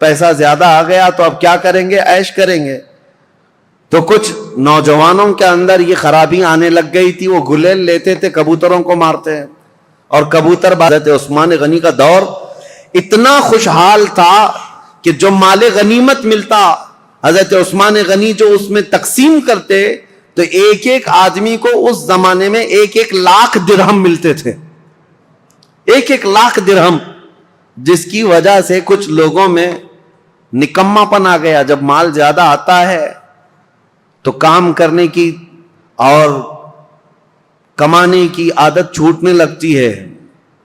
پیسہ زیادہ آ گیا تو اب کیا کریں گے؟ عیش کریں گے. تو کچھ نوجوانوں کے اندر یہ خرابی آنے لگ گئی تھی، وہ گلیل لیتے تھے، کبوتروں کو مارتے ہیں. اور کبوتر حضرت عثمان غنی کا دور اتنا خوشحال تھا کہ جو مال غنیمت ملتا حضرت عثمان غنی جو اس میں تقسیم کرتے تو ایک ایک آدمی کو اس زمانے میں 1,00,000 درہم ملتے تھے. 1,00,000 درہم، جس کی وجہ سے کچھ لوگوں میں نکما پن آ گیا. جب مال زیادہ آتا ہے تو کام کرنے کی اور کمانے کی عادت چھوٹنے لگتی ہے.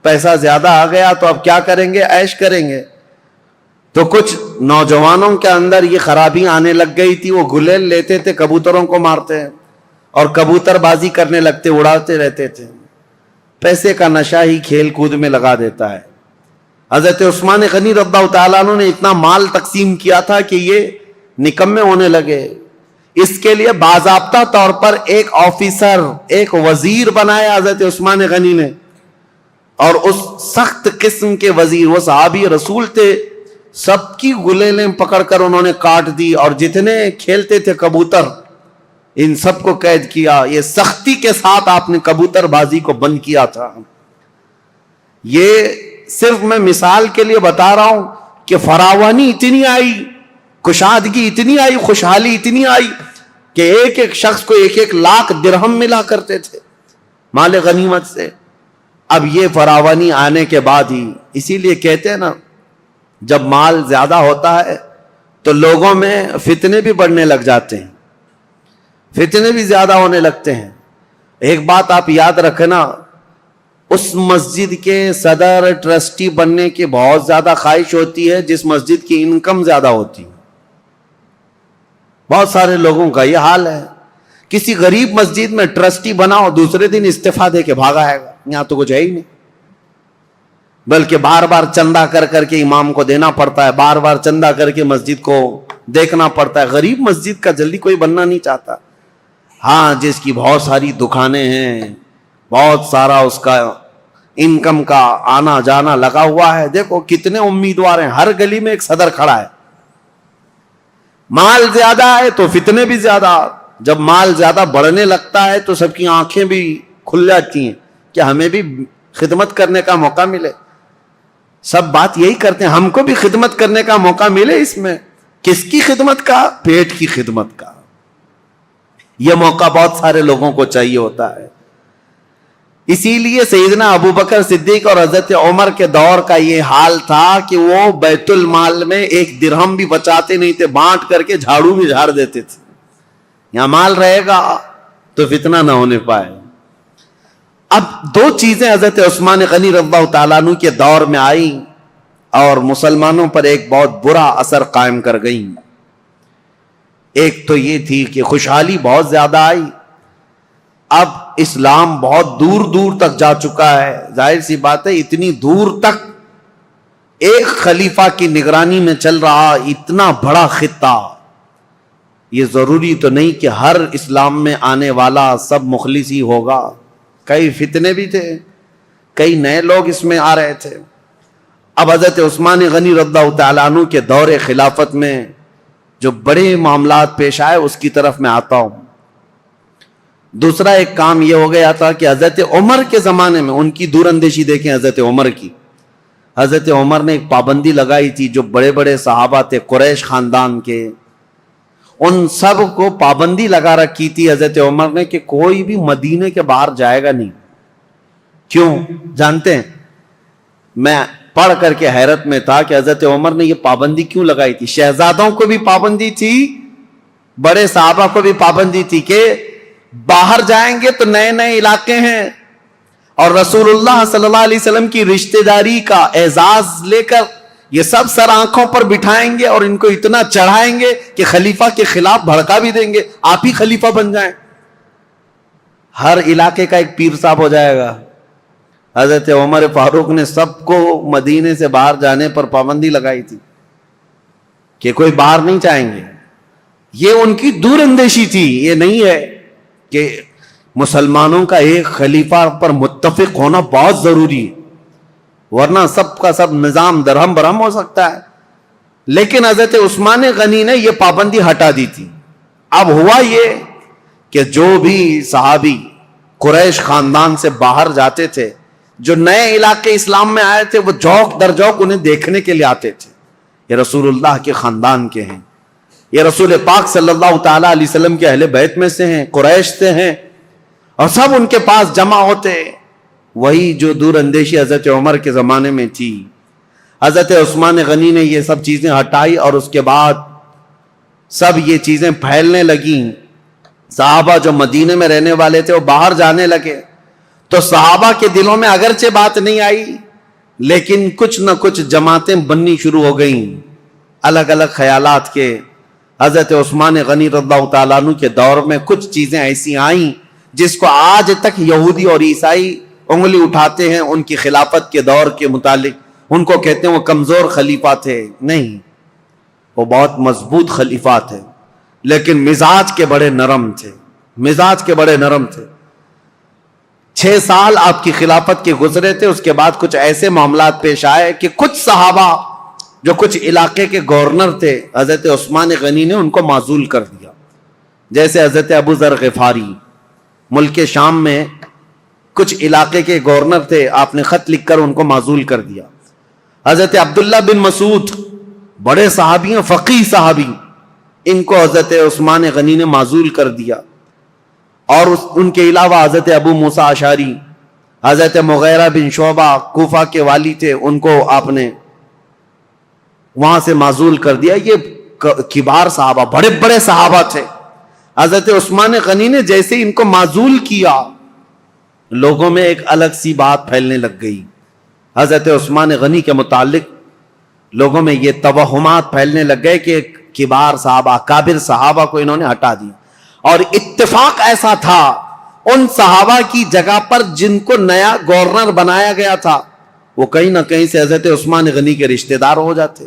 پیسہ زیادہ آ گیا تو اب کیا کریں گے؟ عیش کریں گے. تو کچھ نوجوانوں کے اندر یہ خرابی آنے لگ گئی تھی، وہ گلیل لیتے تھے، کبوتروں کو مارتے ہیں اور کبوتر بازی کرنے لگتے، اڑاتے رہتے تھے. پیسے کا نشہ ہی کھیل کود میں لگا دیتا ہے. حضرت عثمان غنی رضی اللہ تعالیٰ عنہ نے اتنا مال تقسیم کیا تھا کہ یہ نکمے ہونے لگے. اس کے لیے باضابطہ طور پر ایک آفیسر، ایک وزیر بنایا حضرت عثمان غنی نے. اور اس سخت قسم کے وزیر، وہ صحابی رسول تھے، سب کی گلیلیں پکڑ کر انہوں نے کاٹ دی اور جتنے کھیلتے تھے کبوتر ان سب کو قید کیا. یہ سختی کے ساتھ آپ نے کبوتر بازی کو بند کیا تھا. یہ صرف میں مثال کے لیے بتا رہا ہوں کہ فراوانی اتنی آئی، کشادگی اتنی آئی، خوشحالی اتنی آئی کہ ایک ایک شخص کو 1,00,000 درہم ملا کرتے تھے مال غنیمت سے. اب یہ فراوانی آنے کے بعد ہی، اسی لیے کہتے ہیں نا، جب مال زیادہ ہوتا ہے تو لوگوں میں فتنے بھی بڑھنے لگ جاتے ہیں، فتنے بھی زیادہ ہونے لگتے ہیں. ایک بات آپ یاد رکھنا، اس مسجد کے صدر ٹرسٹی بننے کی بہت زیادہ خواہش ہوتی ہے جس مسجد کی انکم زیادہ ہوتی ہے. بہت سارے لوگوں کا یہ حال ہے. کسی غریب مسجد میں ٹرسٹی بناؤ، دوسرے دن استعفیٰ دے کے بھاگا ہے گا، یہاں تو کچھ ہے ہی نہیں. بلکہ بار بار چندہ کر کر کے امام کو دینا پڑتا ہے، بار بار چندہ کر کے مسجد کو دیکھنا پڑتا ہے. غریب مسجد کا جلدی کوئی بننا نہیں چاہتا. ہاں، جس کی بہت ساری دکانیں ہیں، بہت سارا اس کا انکم کا آنا جانا لگا ہوا ہے، دیکھو کتنے امیدوار ہیں، ہر گلی میں ایک صدر کھڑا ہے. مال زیادہ ہے تو فتنے بھی زیادہ. جب مال زیادہ بڑھنے لگتا ہے تو سب کی آنکھیں بھی کھل جاتی ہیں کہ ہمیں بھی خدمت کرنے کا موقع ملے. سب بات یہی کرتے ہیں، ہم کو بھی خدمت کرنے کا موقع ملے. اس میں کس کی خدمت کا؟ پیٹ کی خدمت کا. یہ موقع بہت سارے لوگوں کو چاہیے ہوتا ہے. اسی لیے سیدنا ابو بکر صدیق اور حضرت عمر کے دور کا یہ حال تھا کہ وہ بیت المال میں 1 درہم بھی بچاتے نہیں تھے، بانٹ کر کے جھاڑو بھی جھاڑ دیتے تھے. یہاں مال رہے گا تو فتنہ نہ ہونے پائے. اب 2 چیزیں حضرت عثمان غنی رضی اللہ تعالیٰ عنہ کے دور میں آئیں اور مسلمانوں پر ایک بہت برا اثر قائم کر گئیں. ایک تو یہ تھی کہ خوشحالی بہت زیادہ آئی. اب اسلام بہت دور دور تک جا چکا ہے. ظاہر سی بات ہے، اتنی دور تک ایک خلیفہ کی نگرانی میں چل رہا اتنا بڑا خطہ. یہ ضروری تو نہیں کہ ہر اسلام میں آنے والا سب مخلص ہی ہوگا. کئی فتنے بھی تھے، کئی نئے لوگ اس میں آ رہے تھے. اب حضرت عثمان غنی رضی اللہ تعالیٰ عنہ کے دور خلافت میں جو بڑے معاملات پیش آئے اس کی طرف میں آتا ہوں. دوسرا ایک کام یہ ہو گیا تھا کہ حضرت عمر کے زمانے میں، ان کی دور اندیشی دیکھیں حضرت عمر کی. حضرت عمر نے ایک پابندی لگائی تھی، جو بڑے بڑے صحابہ تھے قریش خاندان کے، ان سب کو پابندی لگا رکھی تھی حضرت عمر نے کہ کوئی بھی مدینے کے باہر جائے گا نہیں. کیوں جانتے ہیں؟ میں پڑھ کر کے حیرت میں تھا کہ حضرت عمر نے یہ پابندی کیوں لگائی تھی. شہزادوں کو بھی پابندی تھی، بڑے صحابہ کو بھی پابندی تھی کہ باہر جائیں گے تو نئے نئے علاقے ہیں اور رسول اللہ صلی اللہ علیہ وسلم کی رشتہ داری کا اعزاز لے کر یہ سب سر آنکھوں پر بٹھائیں گے اور ان کو اتنا چڑھائیں گے کہ خلیفہ کے خلاف بھڑکا بھی دیں گے، آپ ہی خلیفہ بن جائیں. ہر علاقے کا ایک پیر صاحب ہو جائے گا. حضرت عمر فاروق نے سب کو مدینے سے باہر جانے پر پابندی لگائی تھی کہ کوئی باہر نہیں جائیں گے. یہ ان کی دور اندیشی تھی. یہ نہیں ہے کہ مسلمانوں کا ایک خلیفہ پر متفق ہونا بہت ضروری ہے، ورنہ سب کا سب نظام درہم برہم ہو سکتا ہے. لیکن حضرت عثمان غنی نے یہ پابندی ہٹا دی تھی. اب ہوا یہ کہ جو بھی صحابی قریش خاندان سے باہر جاتے تھے, جو نئے علاقے اسلام میں آئے تھے, وہ جوق در جوق انہیں دیکھنے کے لیے آتے تھے. یہ رسول اللہ کے خاندان کے ہیں, یہ رسول پاک صلی اللہ تعالی علیہ وسلم کے اہل بیت میں سے ہیں, قریش سے ہیں, اور سب ان کے پاس جمع ہوتے. وہی جو دور اندیشی حضرت عمر کے زمانے میں تھی, حضرت عثمان غنی نے یہ سب چیزیں ہٹائی, اور اس کے بعد سب یہ چیزیں پھیلنے لگیں. صحابہ جو مدینے میں رہنے والے تھے وہ باہر جانے لگے, تو صحابہ کے دلوں میں اگرچہ بات نہیں آئی, لیکن کچھ نہ کچھ جماعتیں بننی شروع ہو گئیں الگ الگ خیالات کے. حضرت عثمان غنی رضی اللہ تعالیٰ عنہ کے دور میں کچھ چیزیں ایسی آئیں جس کو آج تک یہودی اور عیسائی انگلی اٹھاتے ہیں ان کی خلافت کے دور کے متعلق. ان کو کہتے ہیں وہ کمزور خلیفہ تھے. نہیں, وہ بہت مضبوط خلیفہ تھے, لیکن مزاج کے بڑے نرم تھے, مزاج کے بڑے نرم تھے. 6 سال آپ کی خلافت کے گزرے تھے, اس کے بعد کچھ ایسے معاملات پیش آئے کہ کچھ صحابہ جو کچھ علاقے کے گورنر تھے, حضرت عثمان غنی نے ان کو معزول کر دیا. جیسے حضرت ابو ذر غفاری ملک شام میں کچھ علاقے کے گورنر تھے, آپ نے خط لکھ کر ان کو معزول کر دیا. حضرت عبداللہ بن مسعود بڑے صحابی ہیں, فقیہ صحابی, ان کو حضرت عثمان غنی نے معزول کر دیا. اور ان کے علاوہ حضرت ابو موسیٰ اشعری, حضرت مغیرہ بن شعبہ کوفہ کے والی تھے, ان کو آپ نے وہاں سے معزول کر دیا. یہ کبار صحابہ, بڑے بڑے صحابہ تھے. حضرت عثمان غنی نے جیسے ان کو معزول کیا, لوگوں میں ایک الگ سی بات پھیلنے لگ گئی. حضرت عثمان غنی کے متعلق لوگوں میں یہ توہمات پھیلنے لگ گئے کہ کبار صحابہ, کابر صحابہ کو انہوں نے ہٹا دیا. اور اتفاق ایسا تھا, ان صحابہ کی جگہ پر جن کو نیا گورنر بنایا گیا تھا, وہ کہیں نہ کہیں سے حضرت عثمان غنی کے رشتہ دار ہو جاتے.